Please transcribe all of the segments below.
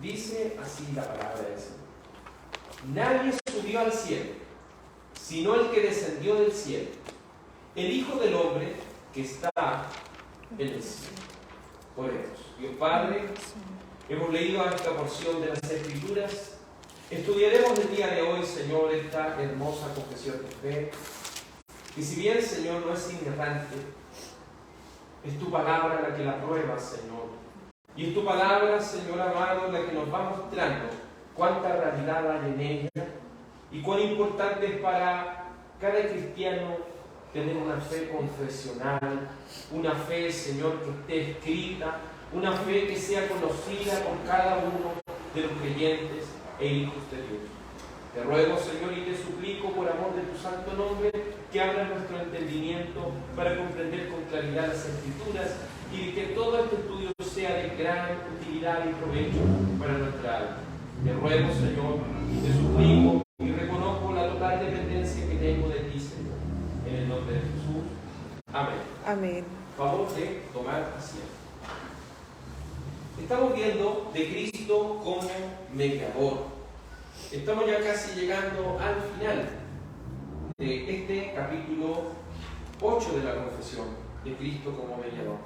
Dice así la palabra del Señor. Nadie subió al cielo, sino el que descendió del cielo, el Hijo del Hombre que está en el cielo. Oremos. Dios Padre, hemos leído esta porción de las Escrituras. Estudiaremos el día de hoy, Señor, esta hermosa confesión de fe. Y si bien, Señor, no es inerrante, es tu palabra la que la prueba, Señor. Y es tu palabra, Señor amado, la que nos va mostrando cuánta realidad hay en ella y cuán importante es para cada cristiano tener una fe confesional, una fe, Señor, que esté escrita, una fe que sea conocida por cada uno de los creyentes e hijos de Dios. Te ruego, Señor, y te suplico por amor de tu santo nombre, que abras nuestro entendimiento para comprender con claridad las Escrituras y que todo este estudio sea de gran utilidad y provecho para nuestra alma. Te ruego, Señor, y te suplico y reconozco la total dependencia que tengo de ti, Señor. En el nombre de Jesús. Amén. Amén. Favor de tomar asiento. Estamos viendo de Cristo como mediador. Estamos ya casi llegando al final de este capítulo 8 de la confesión de Cristo como mediador.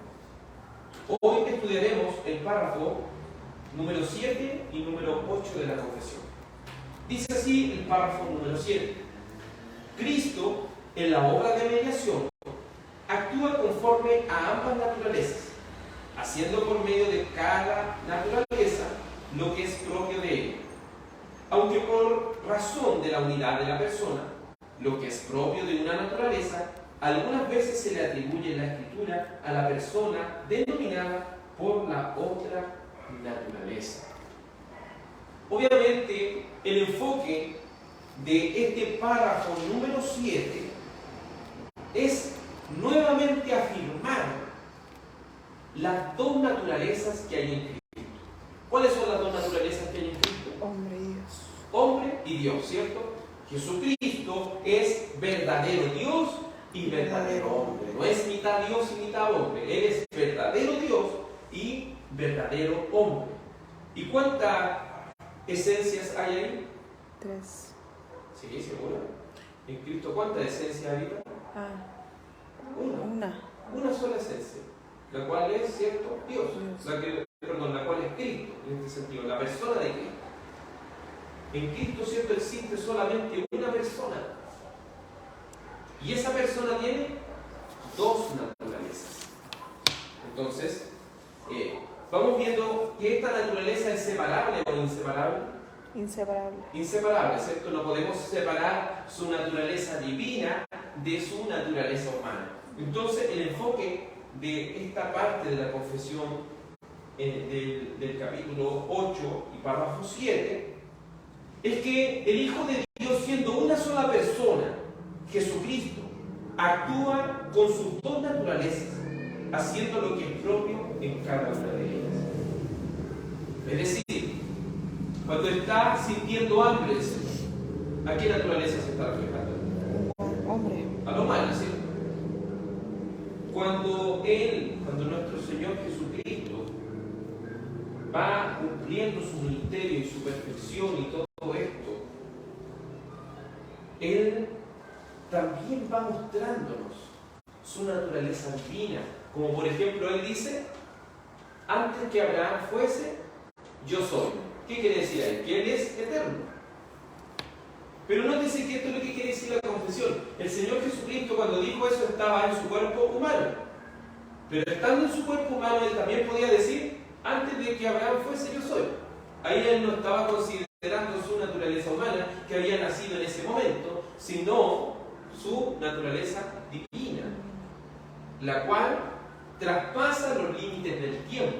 Hoy estudiaremos el párrafo número 7 y número 8 de la confesión. Dice así el párrafo número 7. Cristo, en la obra de mediación, actúa conforme a ambas naturalezas, haciendo por medio de cada naturaleza lo que es propio de ella. Aunque por razón de la unidad de la persona, lo que es propio de una naturaleza, algunas veces se le atribuye en la Escritura a la persona denominada por la otra naturaleza. Obviamente, el enfoque de este párrafo número 7 es nuevamente afirmar las dos naturalezas que hay en Cristo. ¿Cuáles son las dos naturalezas que hay en Cristo? Hombre y Dios. Hombre y Dios, ¿cierto? Jesucristo es verdadero Dios y verdadero hombre. No es mitad Dios y mitad hombre. Él es verdadero Dios y verdadero hombre. ¿Y cuántas esencias hay ahí? 3. Sí, seguro. En Cristo, ¿cuántas esencias habita? Una sola esencia, la cual es, ¿cierto? Dios. La cual es Cristo, en este sentido, la persona de Cristo. En Cristo, ¿cierto?, existe solamente una persona. Y esa persona tiene dos naturalezas. Entonces, vamos viendo que esta naturaleza es separable o inseparable. Inseparable. Inseparable, ¿cierto? No podemos separar su naturaleza divina de su naturaleza humana. Entonces, el enfoque de esta parte de la confesión del capítulo 8 y párrafo 7 es que el Hijo de Dios, siendo una sola persona, Jesucristo, actúa con sus dos naturalezas, haciendo lo que es propio en cada una de ellas. Es decir, cuando está sintiendo hambre el Señor, ¿a qué naturaleza se está reflejando? Hombre. A lo humano, ¿cierto? Cuando nuestro Señor Jesucristo va cumpliendo su ministerio y su perfección y todo esto, Él también va mostrándonos su naturaleza divina. Como por ejemplo, Él dice, antes que Abraham fuese, yo soy. ¿Qué quiere decir ahí? Que Él es eterno. Pero no dice que esto es lo que quiere decir la confesión. El Señor Jesucristo, cuando dijo eso, estaba en su cuerpo humano. Pero estando en su cuerpo humano, Él también podía decir, antes de que Abraham fuese, yo soy. Ahí Él no estaba considerando su naturaleza humana, que había nacido en ese momento, sino su naturaleza divina, la cual traspasa los límites del tiempo.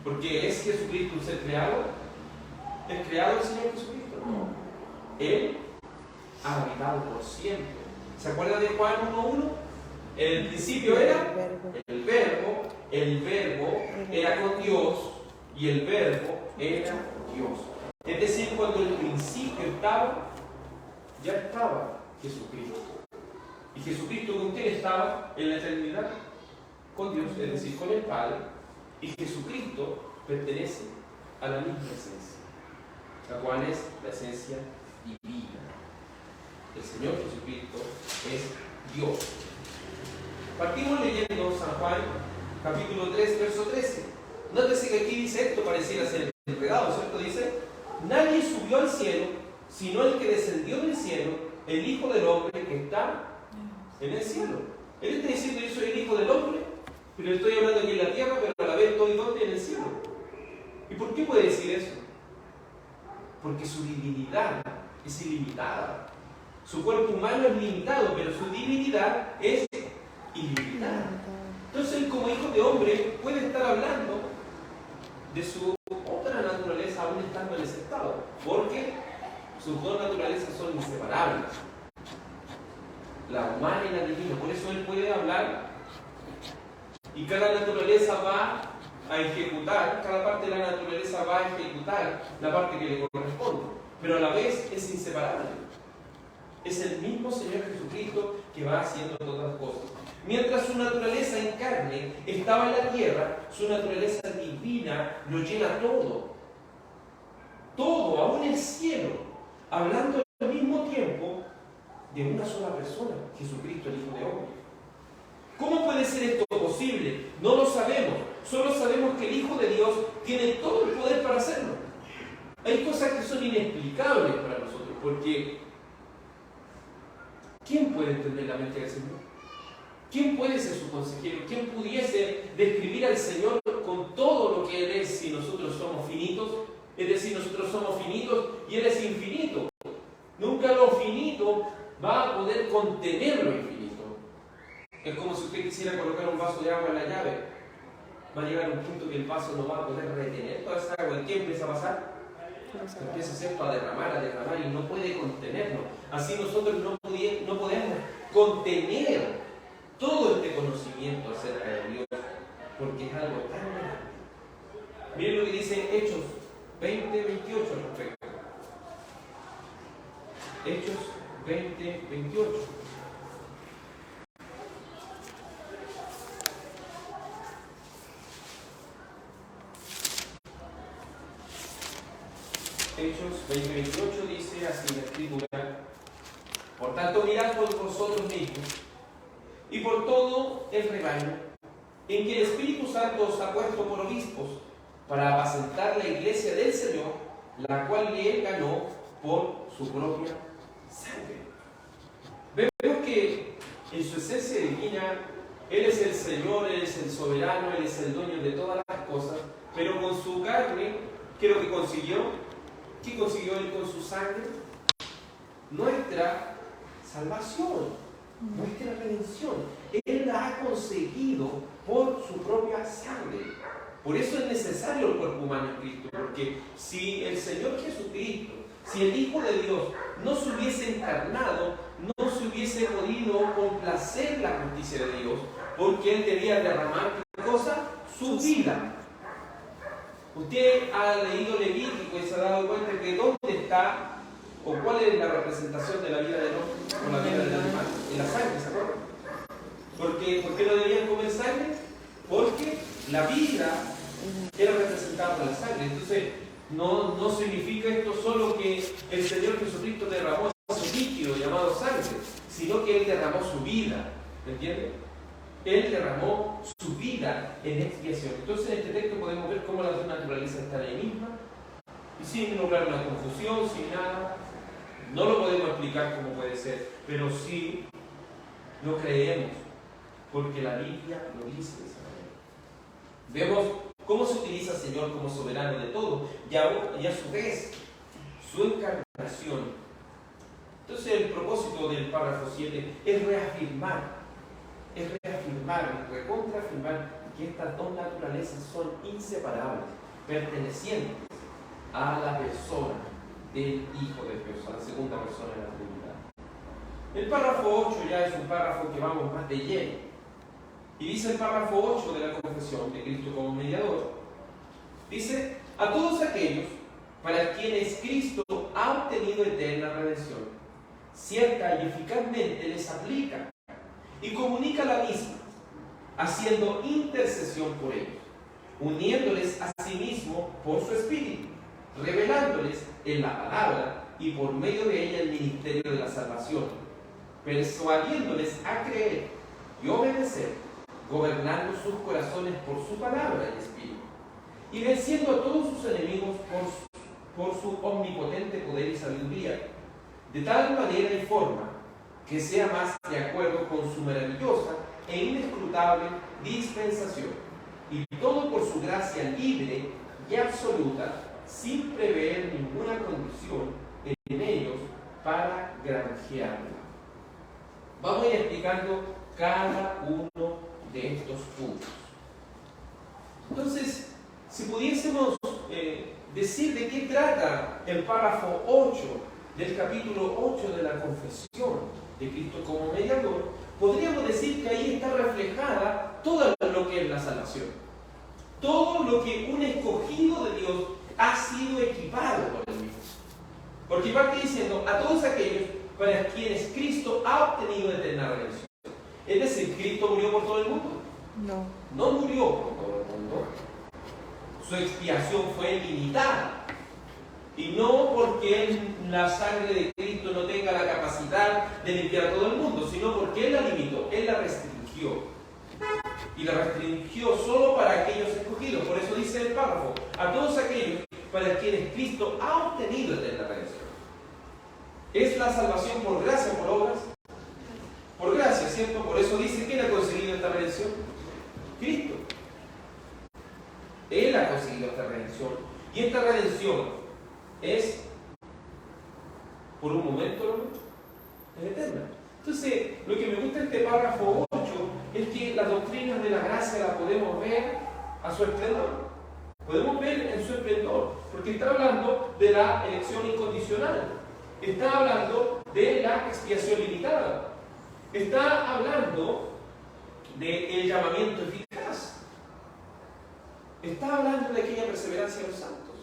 Porque ¿es Jesucristo un ser creado? ¿Es creado el Señor Jesucristo? No. Él ha habitado por siempre. ¿Se acuerdan de Juan 1:1? En el principio era el verbo era con Dios y el verbo era Dios. Es decir, cuando el principio estaba, ya estaba Jesucristo. Y Jesucristo, ¿con quién estaba en la eternidad? Con Dios, es decir, con el Padre. Y Jesucristo pertenece a la misma esencia, la cual es la esencia divina. El Señor Jesucristo es Dios. Partimos leyendo San Juan, capítulo 3, verso 13. Nótese que aquí dice esto, pareciera ser enredado, ¿cierto? Dice: nadie subió al cielo, sino el que descendió del cielo, el Hijo del Hombre que está en el cielo. Él está diciendo: yo soy el Hijo del Hombre, pero estoy hablando aquí en la tierra, pero a la vez estoy ¿dónde? En el cielo. ¿Y por qué puede decir eso? Porque su divinidad es ilimitada. Su cuerpo humano es limitado, pero su divinidad es ilimitada. Entonces él, como Hijo de Hombre, puede estar hablando de su otra naturaleza aún estando en ese estado, porque sus dos naturalezas son inseparables, la humana y la divina. Por eso él puede hablar y cada naturaleza va a ejecutar, cada parte de la naturaleza va a ejecutar la parte que le corresponde, pero a la vez es inseparable. Es el mismo Señor Jesucristo que va haciendo todas las cosas. Mientras su naturaleza en carne estaba en la tierra, su naturaleza divina lo llena todo. Todo, aún el cielo, hablando al mismo tiempo de una sola persona, Jesucristo, el Hijo de Hombre. ¿Cómo puede ser esto posible? No lo sabemos. Solo sabemos que el Hijo de Dios tiene todo el poder para hacerlo. Hay cosas que son inexplicables para nosotros, porque ¿quién puede entender la mente del Señor? ¿Quién puede ser su consejero? ¿Quién pudiese describir al Señor con todo lo que Él es si nosotros somos finitos? Es decir, nosotros somos finitos y Él es infinito. Nunca lo finito va a poder contener lo infinito. Es como si usted quisiera colocar un vaso de agua en la llave. Va a llegar un punto que el vaso no va a poder retener toda esa agua. ¿Y qué empieza a pasar? Empieza ¿cierto? a derramar y no puede contenerlo. Así nosotros no podemos contener todo este conocimiento acerca de Dios, porque es algo tan grande. Miren lo que dice Hechos 20, 28 al respecto. Hechos 20, 28. Hechos 20, 28 dice así la Escritura: por tanto, mirad por vosotros mismos y por todo el rebaño, en que el Espíritu Santo os ha puesto por obispos, para apacentar la iglesia del Señor, la cual Él ganó por su propia sangre. Vemos que en su esencia divina, Él es el Señor, Él es el soberano, Él es el dueño de todas las cosas, pero con su carne, ¿qué es lo que consiguió? ¿Qué consiguió Él con su sangre? Nuestra salvación, nuestra redención. Él la ha conseguido por su propia sangre. Por eso es necesario el cuerpo humano en Cristo, porque si el Señor Jesucristo, si el Hijo de Dios no se hubiese encarnado, no se hubiese podido complacer la justicia de Dios, porque Él debía derramar, ¿qué cosa? Su vida. Usted ha leído Levítico y se ha dado cuenta de que dónde está o cuál es la representación de la vida del hombre o la vida del animal. En la sangre, ¿se acuerdan? ¿Por qué no debían comer sangre? Porque la vida era representada por la sangre. Entonces, no significa esto solo que el Señor Jesucristo derramó ese líquido llamado sangre, sino que Él derramó su vida. ¿Me entiende? Él derramó su vida en expiación. Entonces, en este texto podemos ver cómo las dos naturalezas están ahí mismas y sin lograr una confusión, sin nada. No lo podemos explicar cómo puede ser, pero sí lo creemos, porque la Biblia lo dice de esa manera. Vemos cómo se utiliza el Señor como soberano de todo, y a su vez, su encarnación. Entonces, el propósito del párrafo 7 es reafirmar, recontraafirmar que estas dos naturalezas son inseparables, pertenecientes a la persona del Hijo de Dios, a la segunda persona de la Trinidad. El párrafo 8 ya es un párrafo que vamos más de lleno. Y dice el párrafo 8 de la confesión de Cristo como mediador. Dice: a todos aquellos para quienes Cristo ha obtenido eterna redención, cierta y eficazmente les aplica y comunica la misma, haciendo intercesión por ellos. uniéndoles a sí mismo por su Espíritu, revelándoles en la palabra y por medio de ella el ministerio de la salvación, persuadiéndoles a creer y obedecer, gobernando sus corazones por su palabra y Espíritu, y venciendo a todos sus enemigos por su omnipotente poder y sabiduría, de tal manera y forma que sea más de acuerdo con su maravillosa e inescrutable dispensación, y todo por su gracia libre y absoluta, sin prever ninguna condición en ellos para granjearla. Vamos a ir explicando cada uno de estos puntos. Entonces, si pudiésemos decir de qué trata el párrafo 8 del capítulo 8 de la confesión de Cristo como mediador, podríamos decir que ahí está reflejada todo lo que es la salvación. Todo lo que un escogido de Dios ha sido equipado por él mismo. Porque parte diciendo a todos aquellos para quienes Cristo ha obtenido eterna redención. Es decir, ¿Cristo murió por todo el mundo? No. No murió por todo el mundo. Su expiación fue limitada. Y no porque la sangre de Cristo no tenga la capacidad de limpiar a todo el mundo, sino porque Él la limitó, Él la restringió. Y la restringió solo para aquellos escogidos. Por eso dice el párrafo, a todos aquellos para quienes Cristo ha obtenido eterna redención. ¿Es la salvación por gracia o por obras? Por gracia, ¿cierto? Por eso dice, ¿quién ha conseguido esta redención? Cristo. Él ha conseguido esta redención. Y esta redención es por un momento, es eterna. Entonces, lo que me gusta de este párrafo 8 es que las doctrinas de la gracia las podemos ver a su esplendor. Podemos ver en su esplendor, porque está hablando de la elección incondicional, está hablando de la expiación limitada, está hablando del llamamiento eficaz, está hablando de aquella perseverancia de los santos.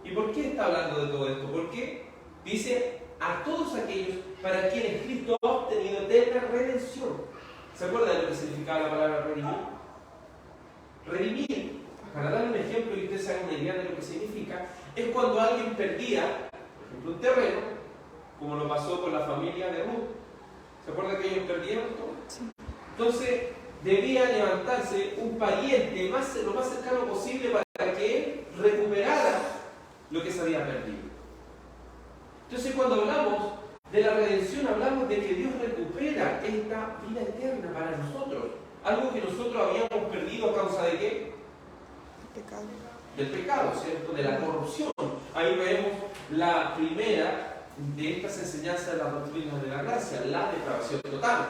¿Y por qué está hablando de todo esto? Porque dice a todos aquellos para quienes Cristo ha obtenido eterna redención. ¿Se acuerdan de lo que significaba la palabra redimir? Redimir, para dar un ejemplo y ustedes se hagan una idea de lo que significa, es cuando alguien perdía, por ejemplo, un terreno, como lo pasó con la familia de Ruth. ¿Se acuerdan que ellos perdieron todo? Sí. Entonces, debía levantarse un pariente lo más cercano posible para que él recuperara lo que se había perdido. Entonces, cuando hablamos de la redención, hablamos de que Dios recupera esta vida eterna para nosotros. Algo que nosotros habíamos perdido a causa de ¿qué? Pecado. Del pecado, ¿cierto? De la corrupción. Ahí vemos la primera de estas enseñanzas de las doctrinas de la gracia, la depravación total.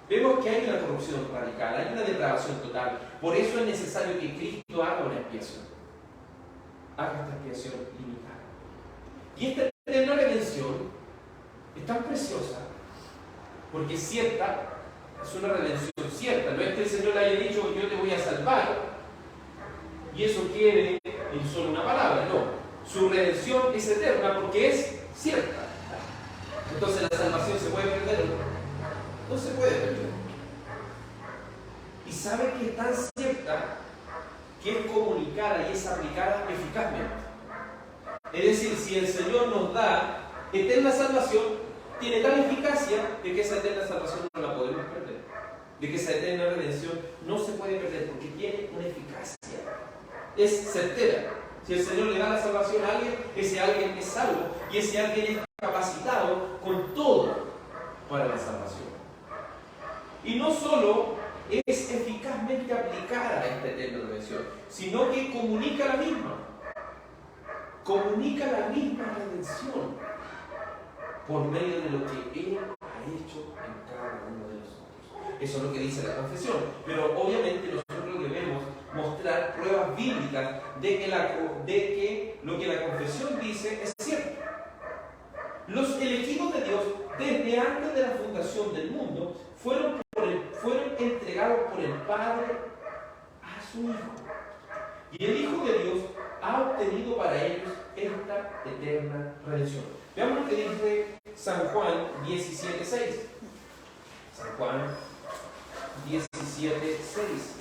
Vemos que hay una corrupción radical, hay una depravación total. Por eso es necesario que Cristo haga una expiación. Haga esta expiación limitada. Y esta eterna redención es tan preciosa porque es cierta, es una redención cierta. No es que el Señor le haya dicho yo te voy a salvar y eso quede en solo una palabra, no. Su redención es eterna porque es cierta. Entonces la salvación se puede perder. No se puede perder. Y sabe que es tan cierta que es comunicada y es aplicada eficazmente. Es decir, si el Señor nos da eterna salvación, tiene tal eficacia de que esa eterna salvación no la podemos perder. De que esa eterna redención no se puede perder porque tiene una eficacia. Es certera. Si el Señor le da la salvación a alguien, ese alguien es salvo y ese alguien es capacitado con todo para la salvación. Y no solo es eficazmente aplicada esta eterna redención, sino que comunica la misma. Comunica la misma redención por medio de lo que Él ha hecho en cada uno de nosotros. Eso es lo que dice la confesión. Pero obviamente nosotros debemos mostrar pruebas bíblicas de que lo que la confesión dice es cierto. Los elegidos de Dios, desde antes de la fundación del mundo, fueron entregados por el Padre a su Hijo. Y el Hijo de Dios ha obtenido para ellos esta eterna redención. Veamos lo que dice San Juan 17:6. San Juan 17:6.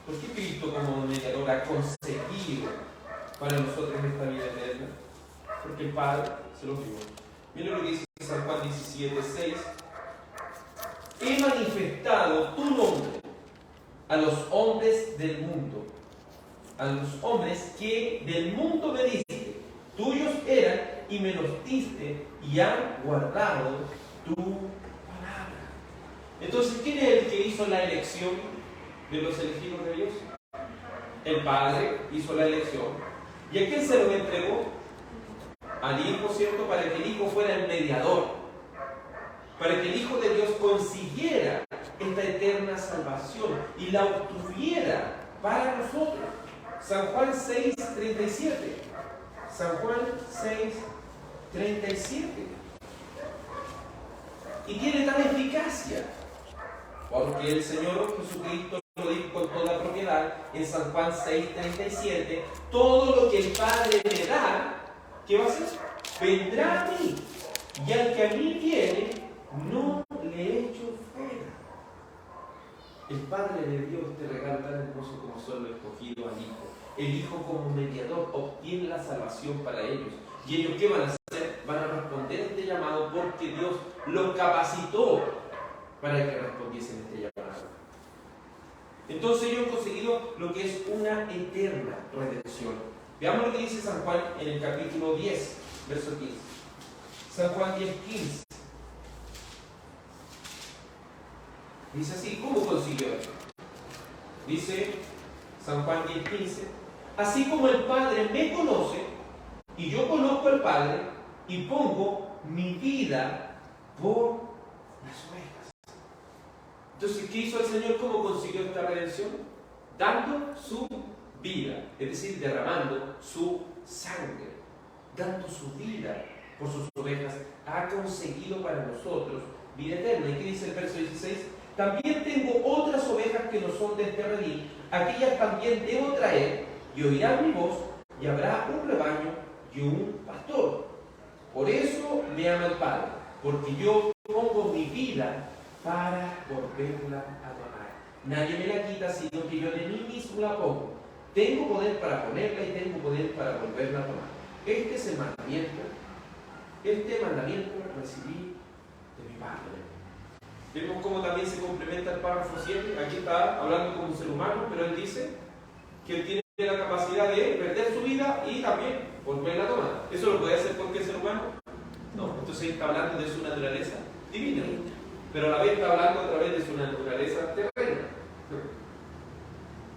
¿Por qué Cristo como mediador ha conseguido para nosotros esta vida eterna? Porque el Padre se lo dio. Miren lo que dice San Juan 17:6. He manifestado tu nombre a los hombres del mundo, a los hombres que del mundo me diste, tuyos eran y me los diste y han guardado tu palabra. Entonces, ¿quién es el que hizo la elección de los elegidos de Dios? El Padre hizo la elección. ¿Y a quién se lo entregó? Al Hijo, ¿cierto? Para que el Hijo fuera el mediador, para que el Hijo de Dios consiguiera esta eterna salvación y la obtuviera para nosotros. San Juan 6:37. San Juan 6:37. Y tiene tal eficacia, porque el Señor Jesucristo lo dijo con toda propiedad en San Juan 6:37, todo lo que el Padre me da, ¿qué va a hacer? Vendrá a mí, y al que a mí viene, no le echo fuera. El Padre le dio este regalo tan hermoso como solo escogido al Hijo. El Hijo como mediador obtiene la salvación para ellos. ¿Y ellos qué van a hacer? Van a responder este llamado porque Dios los capacitó para que respondiesen este llamado. Entonces ellos han conseguido lo que es una eterna redención. Veamos lo que dice San Juan en el capítulo 10, verso 15. San Juan 10:15. Dice así, ¿cómo consiguió esto? Dice San Juan 10:15, así como el Padre me conoce y yo conozco al Padre y pongo mi vida por las ovejas. Entonces, ¿qué hizo el Señor? ¿Cómo consiguió esta redención? Dando su vida, es decir, derramando su sangre, dando su vida por sus ovejas, ha conseguido para nosotros vida eterna. ¿Y qué dice el verso 16? También tengo otras ovejas que no son de este redil, aquellas también debo traer, y oirán mi voz, y habrá un rebaño y un pastor. Por eso me ama el Padre, porque yo pongo mi vida para volverla a tomar. Nadie me la quita, sino que yo de mí mismo la pongo. Tengo poder para ponerla y tengo poder para volverla a tomar. Este es el mandamiento. Este mandamiento recibí de mi Padre. Vemos cómo también se complementa el párrafo 7. Aquí está hablando como un ser humano, pero él dice que él tiene la capacidad de perder su vida y también volverla a tomar. ¿Eso lo puede hacer cualquier ser humano? No. Entonces él está hablando de su naturaleza divina, pero a la vez está hablando a través de su naturaleza terrena.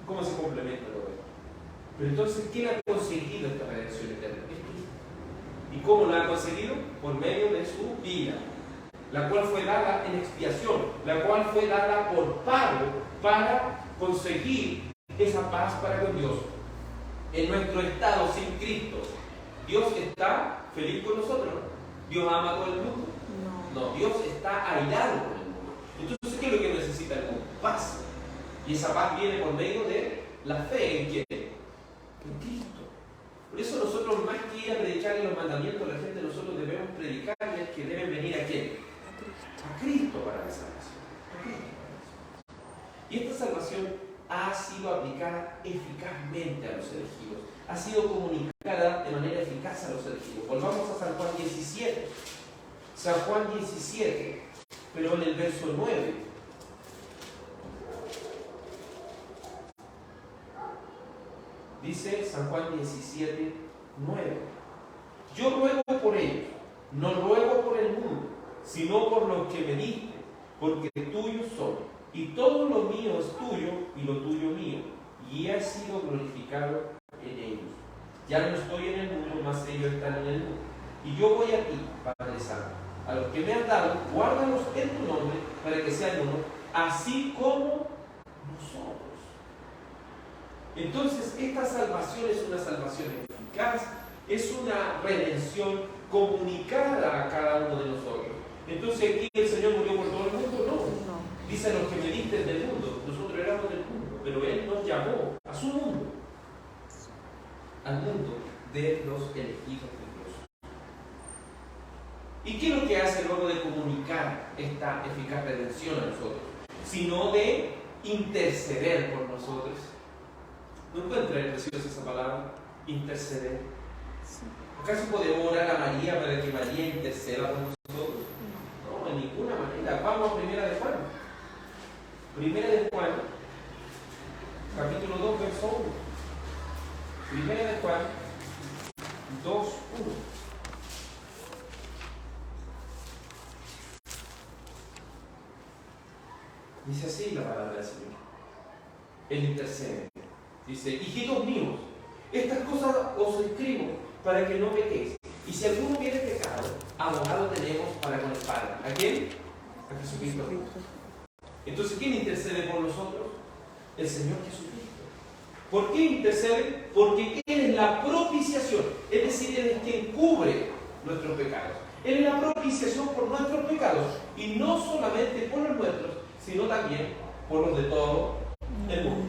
¿Cómo se complementa todo esto? Pero entonces, ¿quién ha conseguido esta redención eterna? Es Cristo. ¿Y cómo la ha conseguido? Por medio de su vida, la cual fue dada en expiación, la cual fue dada por pago para conseguir esa paz para con Dios. En nuestro estado sin Cristo, ¿Dios está feliz con nosotros? ¿Dios ama a todo el mundo? No, Dios está airado con el mundo. Entonces, ¿qué es lo que necesita el mundo? Paz. Y esa paz viene por medio de la fe en quién? En Cristo. Por eso nosotros, más que ir a predicar en los mandamientos, la gente nosotros debemos predicarles que deben venir ¿a quién? A Cristo para la salvación. Y esta salvación ha sido aplicada eficazmente a los elegidos. Ha sido comunicada de manera eficaz a los elegidos. Volvamos a San Juan 17. San Juan 17, pero en el verso 9. Dice San Juan 17, 9. Yo ruego por ellos, no ruego por el mundo, sino por los que me diste, porque tuyos son, y todo lo mío es tuyo, y lo tuyo mío, y he sido glorificado en ellos. Ya no estoy en el mundo, mas ellos están en el mundo. Y yo voy a ti, Padre Santo. A los que me has dado, guárdalos en tu nombre, para que sean uno, así como nosotros. Entonces, esta salvación es una salvación eficaz, es una redención comunicada a cada uno de nosotros. Entonces, ¿aquí el Señor murió por todo el mundo? No. Dice a los que me diste del mundo, nosotros éramos del mundo, pero Él nos llamó a su mundo, al mundo de los elegidos de Dios. ¿Y qué es lo que hace luego de comunicar esta eficaz redención a nosotros? Sino de interceder por nosotros. ¿No encuentra preciosa esa palabra? Interceder. Sí. ¿Acaso podemos orar a María para que María interceda por nosotros? No, en ninguna manera. Vamos a Primera de Juan. Primera de Juan, capítulo 2, verso 1. Primera de Juan 2, 1. Dice así la palabra del Señor. Él intercede. Dice, hijitos míos, estas cosas os escribo para que no pequéis. Y si alguno hubiere pecado, abogado tenemos para con el Padre. ¿A quién? A Jesucristo. Entonces, ¿quién intercede por nosotros? El Señor Jesucristo. ¿Por qué intercede? Porque Él es la propiciación. Es decir, Él es quien cubre nuestros pecados. Él es la propiciación por nuestros pecados. Y no solamente por los nuestros, sino también por los de todo el mundo.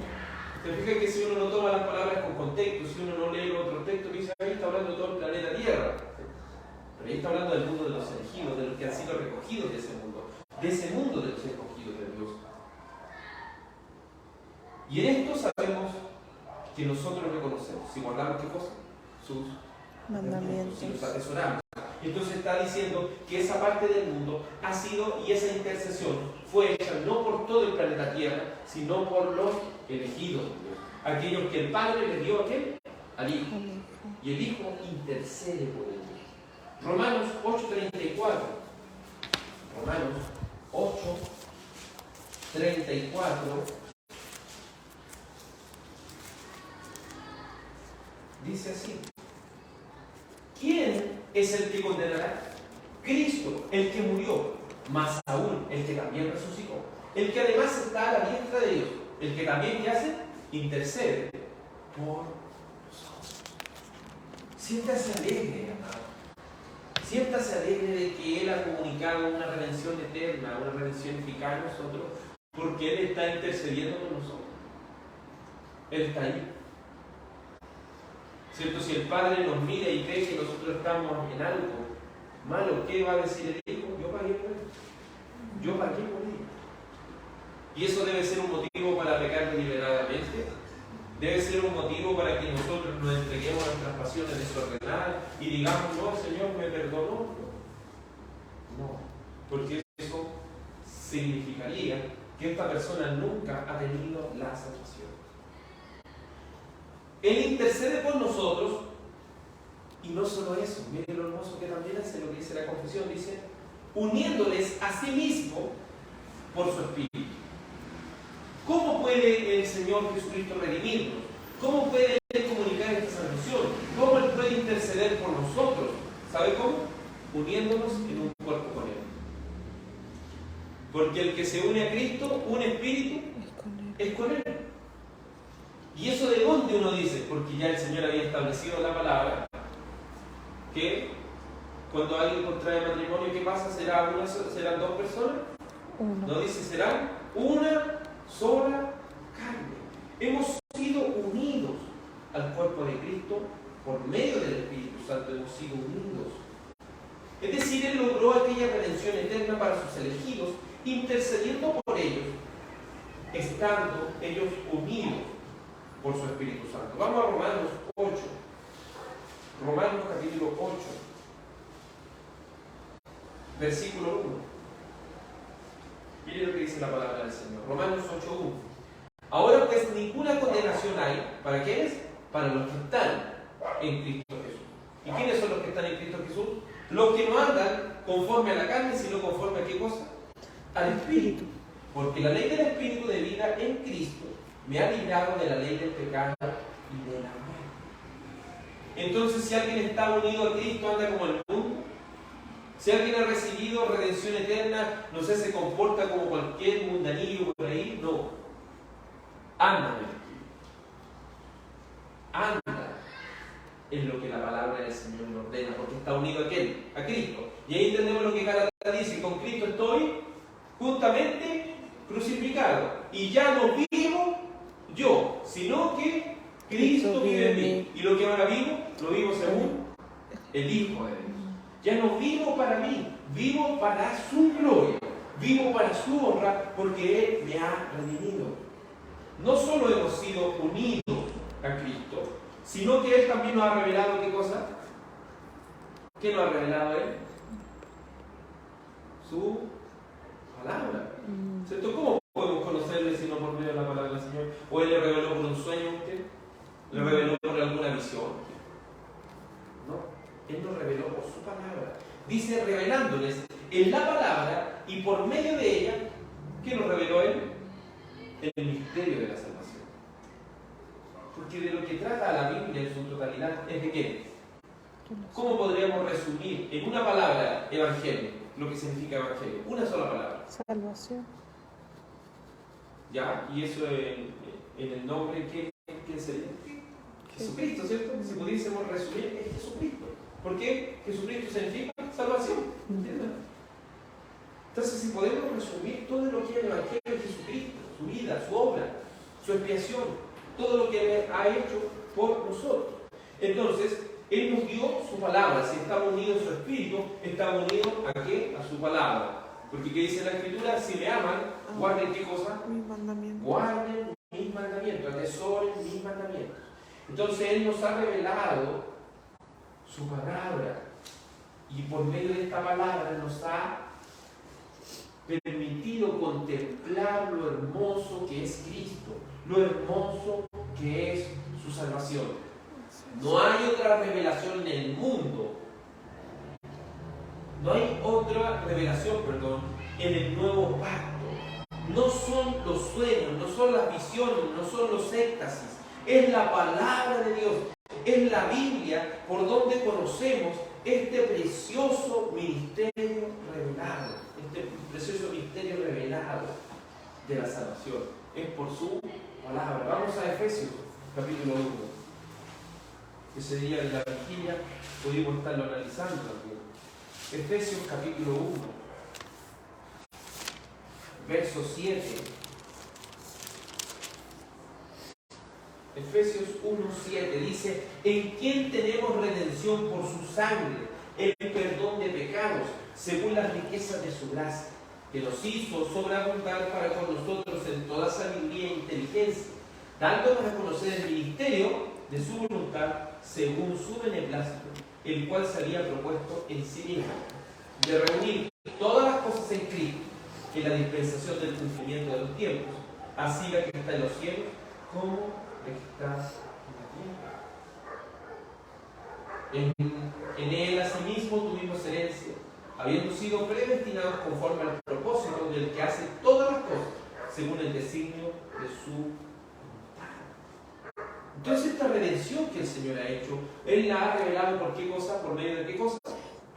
Se fija que si uno no toma las palabras con contexto, si uno no lee otro texto, dice, ahí está hablando de todo el planeta Tierra. Pero ahí está hablando del mundo de los elegidos, de los que han sido recogidos de ese mundo de los escogidos de Dios. Y en esto sabemos que nosotros le conocemos. Si guardamos ¿qué cosa? Sus mandamientos. Si los atesoramos. Entonces está diciendo que esa parte del mundo ha sido, y esa intercesión fue hecha no por todo el planeta Tierra, sino por los elegidos de Dios. Aquellos que el Padre le dio a ¿qué? Al Hijo. Y el Hijo intercede por ellos. Romanos 8:34. Romanos 8:34. Dice así. ¿Quién es el que condenará? Cristo, el que murió, más aún el que también resucitó, el que además está a la diestra de Dios, el que también ¿qué hace? Intercede por nosotros. Siéntase alegre, amado. Siéntase alegre de que Él ha comunicado una redención eterna, una redención eficaz a nosotros, porque Él está intercediendo por nosotros. Él está ahí. ¿Cierto? Si el Padre nos mira y cree que nosotros estamos en algo malo, ¿qué va a decir el Hijo? Yo pagué por él. Yo pagué por él. Y eso debe ser un motivo para pecar deliberadamente. Debe ser un motivo para que nosotros nos entreguemos a nuestras pasiones desordenadas y digamos, no, el Señor me perdonó. No, porque eso significaría que esta persona nunca ha tenido la salvación. Él intercede por nosotros, y no solo eso, miren lo hermoso que también hace lo que dice la confesión, dice, uniéndoles a sí mismo por su Espíritu. ¿Cómo puede el Señor Jesucristo redimirnos? ¿Cómo puede Él comunicar esta salvación? ¿Cómo Él puede interceder por nosotros? ¿Sabe cómo? Uniéndonos en un cuerpo con Él. Porque el que se une a Cristo, un espíritu, es con Él. ¿Y eso de dónde uno dice? Porque ya el Señor había establecido la palabra que cuando alguien contrae matrimonio, ¿qué pasa? ¿Serán dos personas? No dice, serán una sola carne. Hemos sido unidos al cuerpo de Cristo por medio del Espíritu Santo, hemos sido unidos. Es decir, Él logró aquella redención eterna para sus elegidos, intercediendo por ellos, estando ellos unidos por su Espíritu Santo. Vamos a Romanos 8. Romanos capítulo 8, versículo 1. Miren lo que dice la palabra del Señor. Romanos 8:1. Ahora pues ninguna condenación hay. ¿Para quiénes? Para los que están en Cristo Jesús. ¿Y quiénes son los que están en Cristo Jesús? Los que no andan conforme a la carne, sino conforme a ¿qué cosa? Al Espíritu. Porque la ley del Espíritu de vida en Cristo me ha librado de la ley del pecado y de la muerte. Entonces, si alguien está unido a Cristo, anda como el mundo. Si alguien ha recibido redención eterna, no sé, se comporta como cualquier mundanillo por ahí, no. Anda en el Espíritu. Anda en lo que la palabra del Señor le ordena, porque está unido a aquel, a Cristo. Y ahí entendemos lo que Gálatas dice: con Cristo estoy juntamente crucificado. Y ya no vivo yo, sino que Cristo vive en mí. Y lo que ahora vivo, lo vivo según el Hijo de Dios. Ya no vivo para mí, vivo para su gloria, vivo para su honra, porque Él me ha redimido. No solo hemos sido unidos sino que Él también nos ha revelado ¿qué cosa? ¿Qué nos ha revelado Él? Su palabra. ¿Cierto? ¿Cómo podemos conocerle si no por medio de la palabra del Señor? ¿O Él le reveló por un sueño a usted? ¿Le reveló por alguna visión? No, Él nos reveló por su palabra. Dice revelándoles en la palabra y por medio de ella, ¿qué nos reveló Él? El misterio de la salvación. Porque de lo que trata la Biblia en su totalidad es de qué. ¿Cómo podríamos resumir en una palabra evangelio lo que significa evangelio? Una sola palabra. Salvación. ¿Ya? Y eso en el nombre, ¿quién sería? Jesucristo, ¿cierto? Si pudiésemos resumir, es Jesucristo. ¿Por qué? Jesucristo significa salvación. ¿Entiendes? Entonces, si podemos resumir todo lo que es el evangelio de Jesucristo, su vida, su obra, su expiación, todo lo que Él ha hecho por nosotros. Entonces, Él nos dio su palabra. Si estamos unidos en su espíritu, estamos unidos ¿a qué? A su palabra. Porque ¿qué dice la Escritura? Si me aman, guarden ¿qué cosa? Mis mandamientos. Guarden mis mandamientos, atesoren mis mandamientos. Entonces Él nos ha revelado su palabra. Y por medio de esta palabra nos ha permitido contemplar lo hermoso que es Cristo, lo hermoso que es su salvación. No hay otra revelación en el mundo, no hay otra revelación, en el nuevo pacto. No son los sueños, no son las visiones, no son los éxtasis, es la palabra de Dios, es la Biblia por donde conocemos este precioso misterio revelado, este precioso misterio revelado de la salvación. Es por su palabra. Vamos a Efesios, capítulo 1. Ese día de la vigilia pudimos estarlo analizando también. Efesios, capítulo 1, verso 7. Efesios 1:7 dice: en quien tenemos redención por su sangre, el perdón de pecados, según las riquezas de su gracia, que nos hizo sobreabundar para con nosotros en toda sabiduría e inteligencia, dándonos a conocer el ministerio de su voluntad, según su beneplácito, el cual se había propuesto en sí mismo, de reunir todas las cosas en Cristo, en la dispensación del cumplimiento de los tiempos, así la que está en los cielos como está en la tierra. En Él asimismo tuvimos herencia, habiendo sido predestinados conforme al propósito del que hace todas las cosas, según el designio de su voluntad. Entonces esta redención que el Señor ha hecho, Él la ha revelado ¿por qué cosa? ¿Por medio de qué cosa?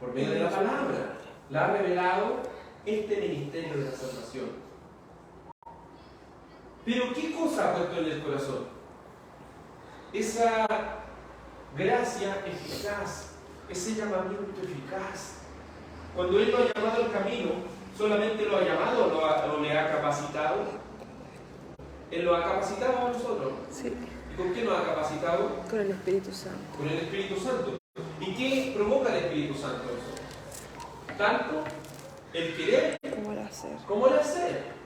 Por medio de la palabra. La ha revelado este ministerio de la salvación. Pero ¿qué cosa ha puesto en el corazón? Esa gracia eficaz, ese llamamiento eficaz. Cuando Él lo ha llamado al camino, ¿solamente lo ha llamado o le ha capacitado? Él lo ha capacitado a nosotros. Sí. ¿Y con qué nos ha capacitado? Con el Espíritu Santo. Con el Espíritu Santo. ¿Y qué provoca el Espíritu Santo en nosotros? Tanto el querer como el hacer. como el hacer.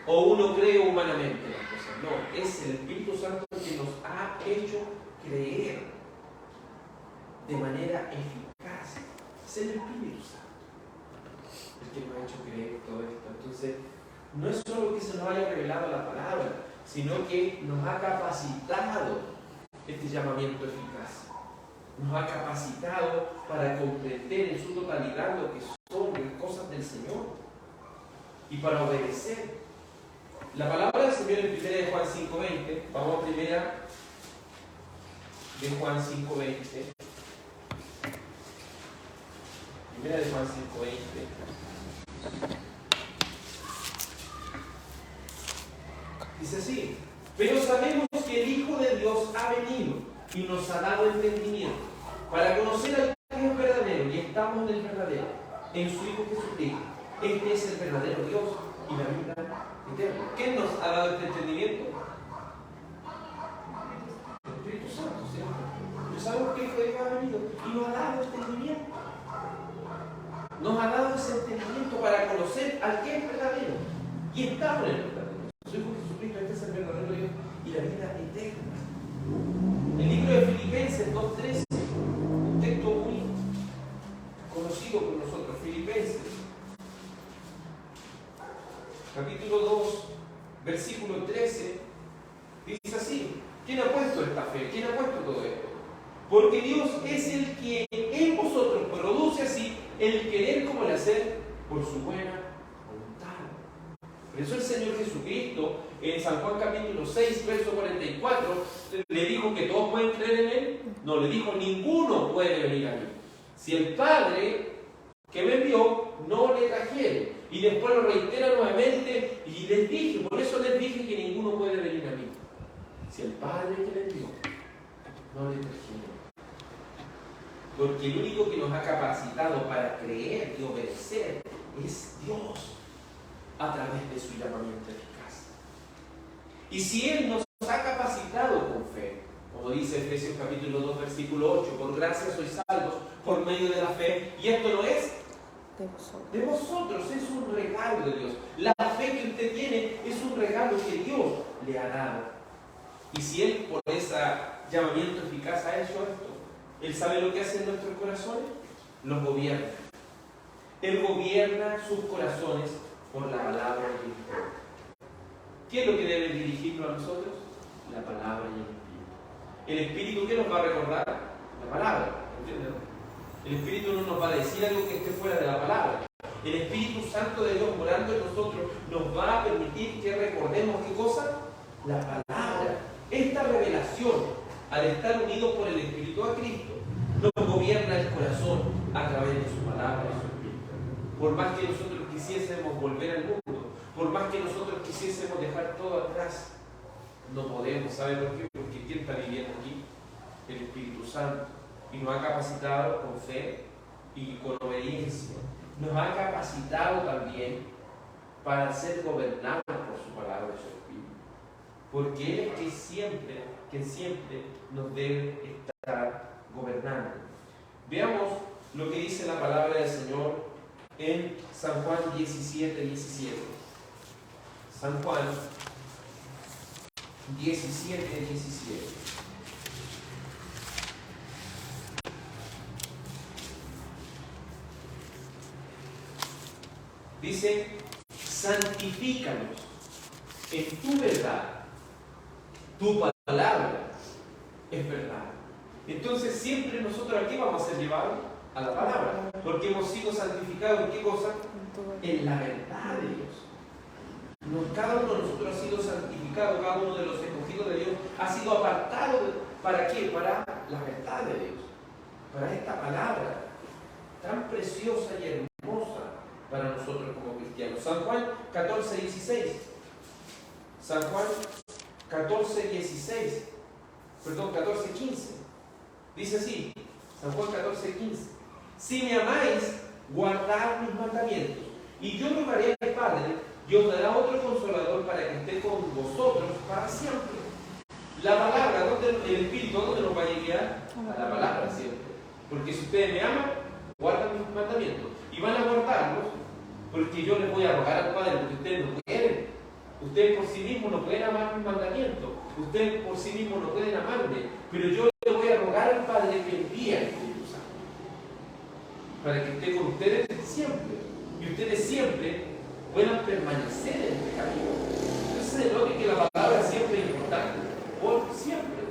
O uno cree humanamente las cosas. No, es el Espíritu Santo que nos ha hecho creer de manera eficaz. Es el Espíritu Santo el que nos ha hecho creer todo esto. Entonces, no es solo que se nos haya revelado la palabra, sino que nos ha capacitado este llamamiento eficaz. Nos ha capacitado para comprender en su totalidad lo que son las cosas del Señor y para obedecer. La palabra del Señor en 1 de Juan 5:20, vamos a 1 de Juan 5:20. 1 de Juan 5:20. Dice así: pero sabemos que el Hijo de Dios ha venido y nos ha dado entendimiento para conocer al que es verdadero, y estamos en el verdadero, en su Hijo Jesucristo. Este es el verdadero Dios y la vida eterna. ¿Quién nos ha dado este entendimiento? El Espíritu Santo, ¿cierto? Pero sabemos que el Hijo de Dios ha venido y nos ha dado entendimiento. Nos ha dado ese entendimiento para conocer al que es verdadero. Y estamos en el verdadero. Su Hijo Jesucristo, este es el verdadero Dios y la vida eterna. El libro de versículo 13, dice así: ¿quién ha puesto esta fe? ¿Quién ha puesto todo esto? Porque Dios es el que en vosotros produce así el querer como el hacer por su buena voluntad. Por eso el Señor Jesucristo, en San Juan capítulo 6, verso 44, le dijo que todos pueden creer en Él. No, le dijo: ninguno puede venir a mí si el Padre que me envió no le trajere. Y después lo reitera nuevamente y les dije, por eso les dije que ninguno puede venir a mí si el Padre que me envió no le trajere. Porque el único que nos ha capacitado para creer y obedecer es Dios, a través de su llamamiento eficaz. Y si Él nos ha capacitado con fe, como dice Efesios capítulo 2, versículo 8, por gracia sois salvos por medio de la fe, y esto no es de vosotros, es un regalo de Dios. La fe que usted tiene es un regalo que Dios le ha dado. Y si Él por ese llamamiento eficaz ha hecho esto, Él sabe lo que hace en nuestros corazones, los gobierna. Él gobierna sus corazones por la palabra y el Espíritu. ¿Qué es lo que debe dirigirnos a nosotros? La palabra y el Espíritu. ¿El Espíritu qué nos va a recordar? La palabra. ¿Entienden? El Espíritu no nos va a decir algo que esté fuera de la palabra. El Espíritu Santo de Dios morando en nosotros nos va a permitir que recordemos ¿qué cosa? La palabra. Esta revelación, al estar unidos por el Espíritu a Cristo, nos gobierna el corazón a través de su palabra y su Espíritu. Por más que nosotros quisiésemos volver al mundo, por más que nosotros quisiésemos dejar todo atrás, no podemos. ¿Sabe por qué? Porque ¿quién está viviendo aquí? El Espíritu Santo. Y nos ha capacitado con fe y con obediencia. Nos ha capacitado también para ser gobernados por su palabra y su Espíritu. Porque Él es quien siempre nos debe estar gobernando. Veamos lo que dice la palabra del Señor en San Juan 17, 17. San Juan 17, 17. Dice: santifícanos en tu verdad. Tu palabra es verdad. Entonces siempre nosotros aquí vamos a ser llevados a la palabra, porque hemos sido santificados ¿en qué cosa? En la verdad de Dios. Cada uno de nosotros ha sido santificado, cada uno de los escogidos de Dios ha sido apartado. ¿Para qué? Para la verdad de Dios, para esta palabra tan preciosa y hermosa para nosotros como cristianos. San Juan 14, 16. San Juan 14, 16. Perdón, 14, 15. Dice así, San Juan 14, 15. Si me amáis, guardad mis mandamientos. Y yo rogaré al Padre, y os dará otro consolador para que esté con vosotros para siempre. La palabra, el Espíritu, ¿dónde nos va a guiar? A la palabra siempre. Porque si ustedes me aman, guardan mis mandamientos. Y van a guardarlos, porque yo les voy a rogar al Padre, porque ustedes no pueden. Ustedes por sí mismos no pueden amar mis mandamientos. Ustedes por sí mismos no pueden amarme. Pero yo le voy a rogar al Padre que envíe al Espíritu Santo, para que esté con ustedes siempre. Y ustedes siempre puedan permanecer en este camino. Entonces se nota que la palabra siempre es importante. Por siempre.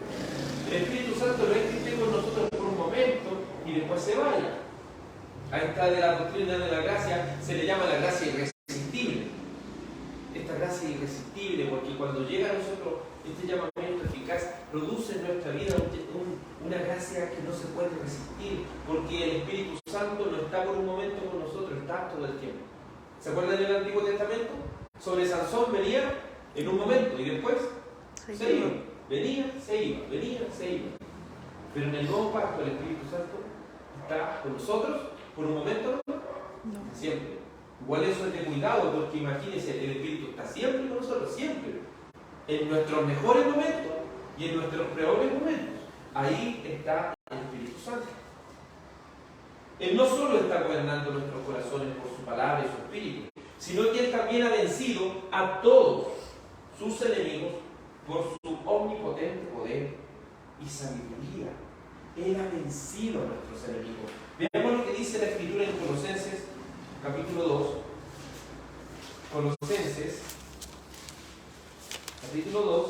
El Espíritu Santo no es que esté con nosotros por un momento y después se vaya. A esta de la doctrina de la gracia se le llama la gracia irresistible. Esta gracia irresistible, porque cuando llega a nosotros este llamamiento eficaz, produce en nuestra vida una gracia que no se puede resistir, porque el Espíritu Santo no está por un momento con nosotros, está todo el tiempo. ¿Se acuerdan del Antiguo Testamento? Sobre Sansón venía en un momento y después se iba. Venía, se iba, venía, se iba. Pero en el nuevo pacto el Espíritu Santo está con nosotros por un momento, no. Siempre. Igual eso es de cuidado, porque imagínense, el Espíritu está siempre con nosotros, siempre. En nuestros mejores momentos y en nuestros peores momentos. Ahí está el Espíritu Santo. Él no solo está gobernando nuestros corazones por su palabra y su Espíritu, sino que Él también ha vencido a todos sus enemigos por su omnipotente poder y sabiduría. Él ha vencido a nuestros enemigos. Veamos lo que dice la Escritura en Colosenses, capítulo 2. Colosenses, capítulo 2,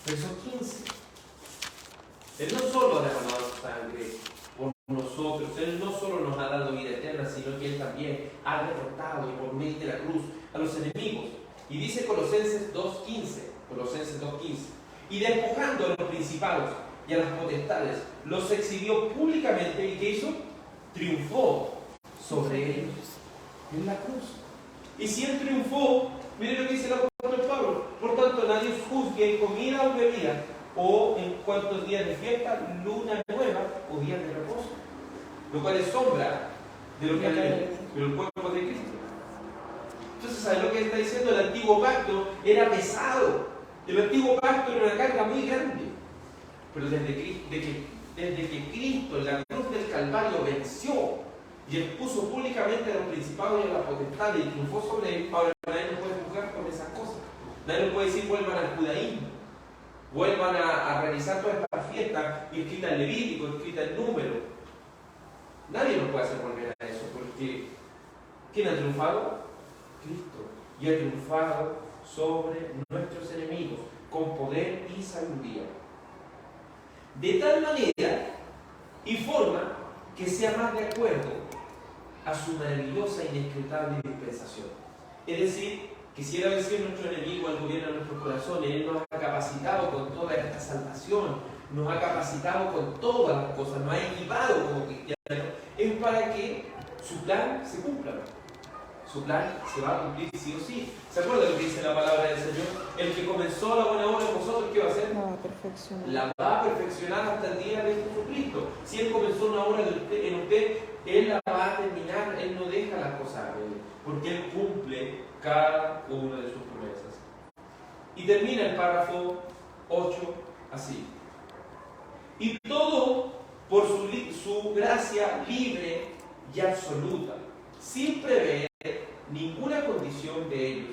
verso 15. Él no solo ha derramado su sangre por nosotros, Él no solo nos ha dado vida eterna, sino que Él también ha derrotado por medio de la cruz a los enemigos. Y dice Colosenses 2.15, y despojando a los principados y a las potestades, los exhibió públicamente, y ¿qué hizo? Triunfó sobre ellos en la cruz. Y si Él triunfó, mire lo que dice el apóstol Pablo: por tanto nadie os juzgue en comida o bebida, o en cuantos días de fiesta, luna nueva o días de reposo, lo cual es sombra de lo que ha de venir, pero el cuerpo de Cristo. Entonces, ¿sabes lo que está diciendo? El antiguo pacto era pesado, el antiguo pacto era una carga muy grande, pero desde que Cristo en la cruz del Calvario venció y expuso públicamente a los principados y a las potestades y triunfó sobre él, ahora nadie nos puede juzgar por esas cosas. Nadie nos puede decir vuelvan al judaísmo, vuelvan a realizar todas estas fiestas escritas en Levítico, escritas en Número. Nadie nos puede hacer volver a eso, porque ¿quién ha triunfado? Cristo. Y ha triunfado sobre nuestros enemigos con poder y sabiduría, de tal manera y forma que sea más de acuerdo a su maravillosa e inescrutable dispensación. Es decir, que si Él ha vencido nuestro enemigo al gobierno de nuestros corazones, Él nos ha capacitado con toda esta salvación, nos ha capacitado con todas las cosas, nos ha equipado como cristianos, es para que su plan se cumpla. Su plan se va a cumplir sí o sí. ¿Se acuerdan lo que dice la palabra del Señor? El que comenzó la buena obra en vosotros, ¿qué va a hacer? La va a perfeccionar hasta el día de Jesucristo. Si Él comenzó una obra en usted, Él la va a terminar. Él no deja las cosas a Él, porque Él cumple cada una de sus promesas. Y termina el párrafo 8 así: y todo por su gracia libre y absoluta, sin prever ninguna condición de ellos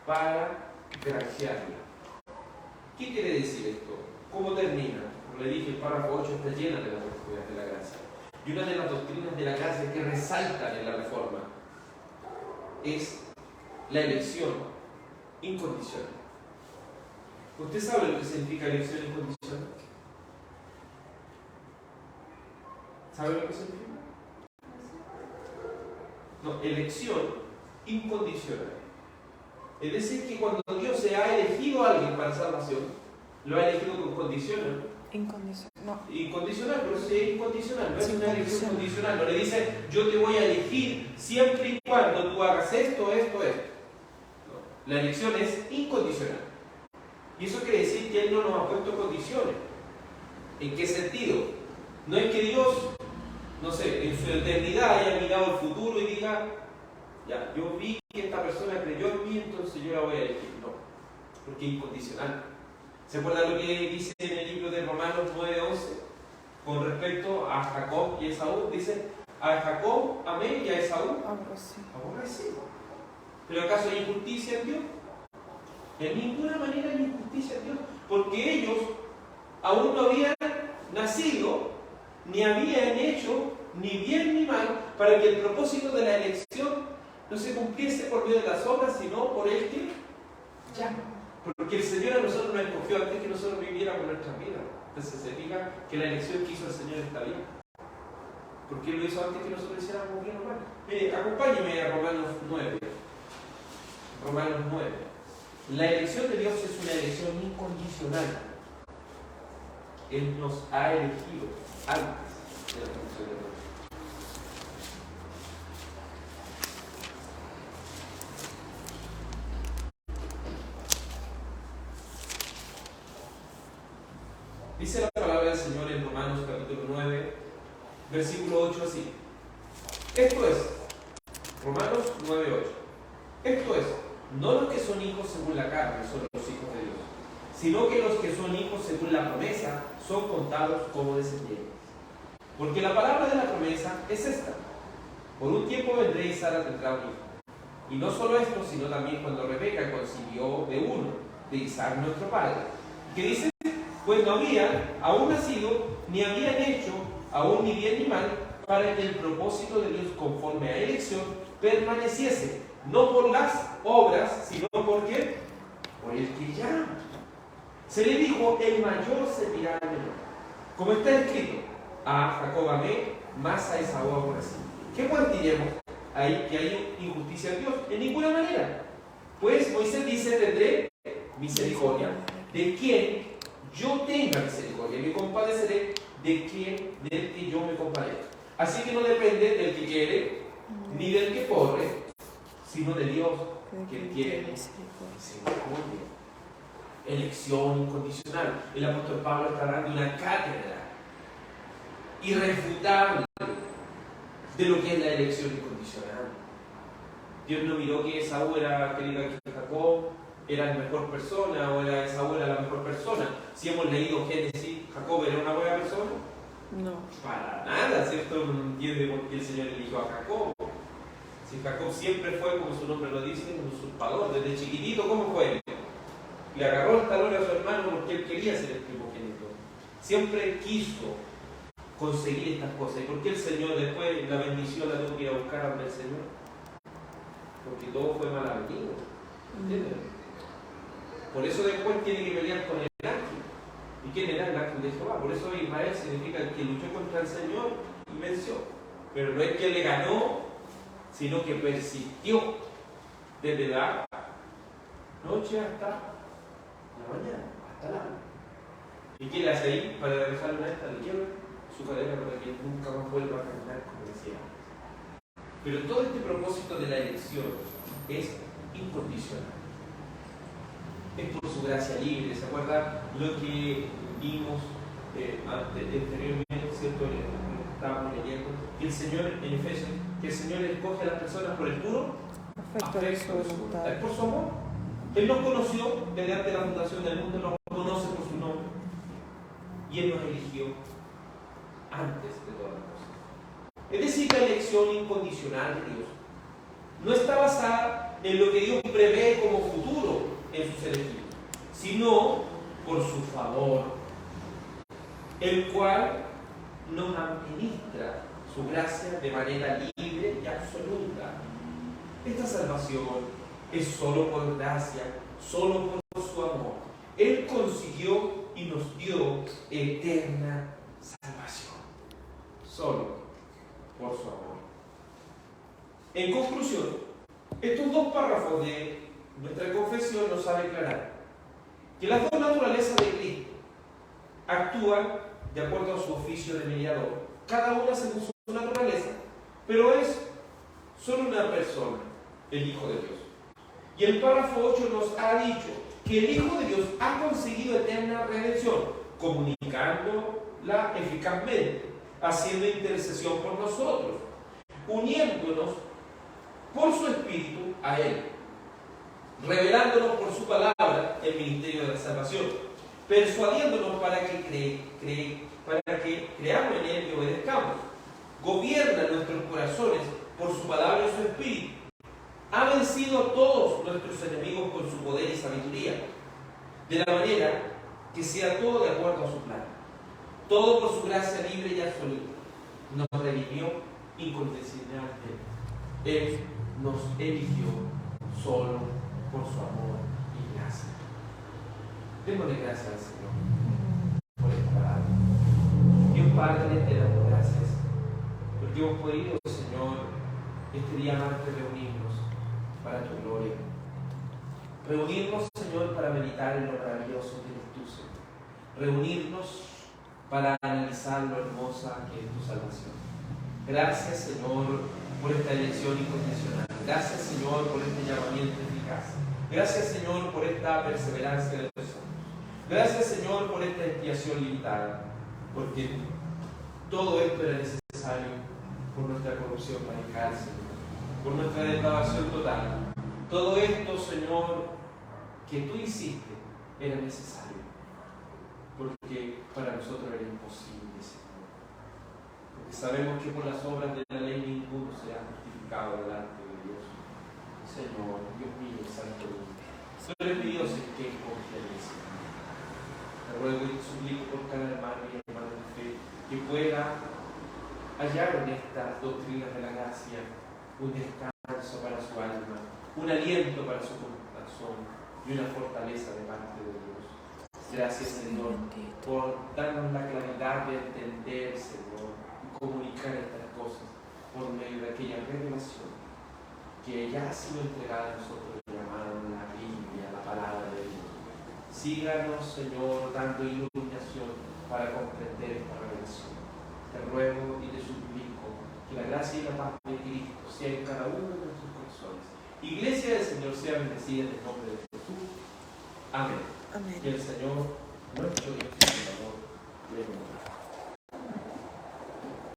para granjearla. ¿Qué quiere decir esto? ¿Cómo termina? Como le dije, el párrafo 8 está lleno de las doctrinas de la gracia. Y una de las doctrinas de la gracia que resaltan en la Reforma es la elección incondicional. ¿Usted sabe lo que significa elección incondicional? ¿Sabe lo que significa? No, elección incondicional. Es decir, que cuando Dios se ha elegido a alguien para salvación, lo ha elegido con condiciones. Incondicional, pero sí es incondicional, no es una elección condicional. No le dice, yo te voy a elegir siempre y cuando tú hagas esto. No, la elección es incondicional. Y eso quiere decir que Él no nos ha puesto condiciones. ¿En qué sentido? No es que Dios, no sé, en su eternidad haya mirado el futuro y diga, ya, yo vi que esta persona creyó en mí, entonces yo la voy a elegir. No, porque es incondicional. ¿Se acuerdan lo que dice en el libro de Romanos 9:11 con respecto a Jacob y Esaú? Dice, a Jacob amé y a Esaú aborrecí. ¿Pero acaso hay injusticia en Dios? De ninguna manera hay injusticia en Dios, porque ellos aún no habían nacido, ni habían hecho ni bien ni mal, para que el propósito de la elección no se cumpliese por medio de las obras, sino por el que llama. Porque el Señor a nosotros nos escogió antes que nosotros viviéramos nuestra vida. Entonces se diga que la elección que hizo el Señor está bien, porque Él lo hizo antes que nosotros hiciéramos bien o mal. Mire, acompáñeme a Romanos 9. Romanos 9. La elección de Dios es una elección incondicional. Él nos ha elegido antes de la fundación de Dios. Dice la palabra del Señor en Romanos capítulo 9, versículo 8 así. Esto es, Romanos 9:8. Esto es, no los que son hijos según la carne son los hijos de Dios, sino que los que son hijos según la promesa son contados como descendientes. Porque la palabra de la promesa es esta: por un tiempo vendré y Sara tendrá un hijo. Y no solo esto, sino también cuando Rebeca concibió de uno, de Isaac nuestro padre, que dice, pues no habían aún nacido, ni habían hecho aún ni bien ni mal, para que el propósito de Dios conforme a elección permaneciese, no por las obras, sino por qué? Por el que llama. Se le dijo, el mayor servirá al menor. Como está escrito, a Jacob amé, más a Esaú aborrecí. ¿Qué pues diremos ahí que hay injusticia en Dios? En ninguna manera. Pues Moisés dice, tendré misericordia de quien yo tenga misericordia, me compadeceré de quien, del que yo me compadezco. Así que no depende del que quiere ni del que corre, sino de Dios que tiene misericordia. Elección incondicional. El apóstol Pablo está dando una cátedra irrefutable de lo que es la elección incondicional. Dios no miró que Esaú era querido que Jacob era la mejor persona o era Esaú era la mejor persona. Si hemos leído Génesis, ¿Jacob era una buena persona? No. Para nada, ¿cierto? No entiende por qué el Señor eligió a Jacob. Si Jacob siempre fue, como su nombre lo dice, un usurpador. Desde chiquitito, ¿cómo fue? Le agarró el talón a su hermano porque él quería ser el primogénito. Siempre quiso conseguir estas cosas. ¿Y por qué el Señor después la bendición la tuvo que ir a buscar ante el Señor? Porque todo fue mal avenido. ¿Entienden? Por eso después tiene que pelear con el ángel. ¿Y quién era el ángel de Jehová? Por eso Israel significa el que luchó contra el Señor y venció. Pero no es que le ganó, sino que persistió desde la noche hasta la mañana, hasta la noche. ¿Y qué le hace ahí para dejarle una esta? Le quiebra su cadena para que nunca más vuelva a caminar como decía antes. Pero todo este propósito de la elección es incondicional. Es por su gracia libre. ¿Se acuerdan lo que vimos anteriormente, ¿cierto? Estábamos leyendo que el Señor, en Efesios, que el Señor escoge a las personas por el puro afecto de su voluntad. Es por su amor. Él nos conoció desde antes de la fundación del mundo, nos conoce por su nombre. Y Él nos eligió antes de todas las cosas. Es decir, la elección incondicional de Dios no está basada en lo que Dios prevé como futuro en sus elegidos, sino por su favor, el cual nos administra su gracia de manera libre y absoluta. Esta salvación es solo por gracia, solo por su amor. Él consiguió y nos dio eterna salvación, solo por su amor. En conclusión, estos dos párrafos de nuestra confesión nos sabe aclarar que las dos naturalezas de Cristo actúan de acuerdo a su oficio de mediador, cada una según su naturaleza, pero es solo una persona, el Hijo de Dios. Y el párrafo 8 nos ha dicho que el Hijo de Dios ha conseguido eterna redención, comunicándola eficazmente, haciendo intercesión por nosotros, uniéndonos por su Espíritu a Él, revelándonos por su palabra el ministerio de la salvación, persuadiéndonos para que creamos en Él y obedezcamos. Gobierna nuestros corazones por su palabra y su Espíritu. Ha vencido a todos nuestros enemigos con su poder y sabiduría, de la manera que sea todo de acuerdo a su plan. Todo por su gracia libre y absoluta. Nos redimió incondicionalmente. Él nos eligió solo por su amor y gracia. Démosle gracias al Señor por esta palabra. Dios Padre, te damos gracias porque hemos podido, Señor, este día más de reunirnos para tu gloria. Reunirnos, Señor, para meditar en lo maravilloso que eres tú, Señor. Reunirnos para analizar lo hermosa que es tu salvación. Gracias, Señor, por esta elección incondicional. Gracias, Señor, por este llamamiento eficaz. Gracias, Señor, por esta perseverancia de los santos. Gracias, Señor, por esta expiación limitada, porque todo esto era necesario por nuestra corrupción radical, Señor, por nuestra depravación total. Todo esto, Señor, que tú hiciste, era necesario, porque para nosotros era imposible, Señor. Porque sabemos que por las obras de la ley ninguno será justificado delante de Dios. Señor, Dios mío, Santo Dios. Solo le pido que confíe en Señor. Te ruego y te suplico por cada hermano y hermana de fe que pueda hallar en estas doctrinas de la gracia un descanso para su alma, un aliento para su corazón y una fortaleza de parte de Dios. Gracias, Señor, por darnos la claridad de entender, Señor, y comunicar estas cosas por medio de aquella revelación que ya ha sido entregada a nosotros, llamada la Biblia, la palabra de Dios. Síganos, Señor, dando iluminación para comprender esta revelación. Te ruego y te suplico que la gracia y la paz de Cristo sea en cada uno de nuestros corazones. Iglesia del Señor sea bendecida en el nombre de Jesús. Amén. Amén. Y el Señor, nuestro Dios y Salvador, le bendiga.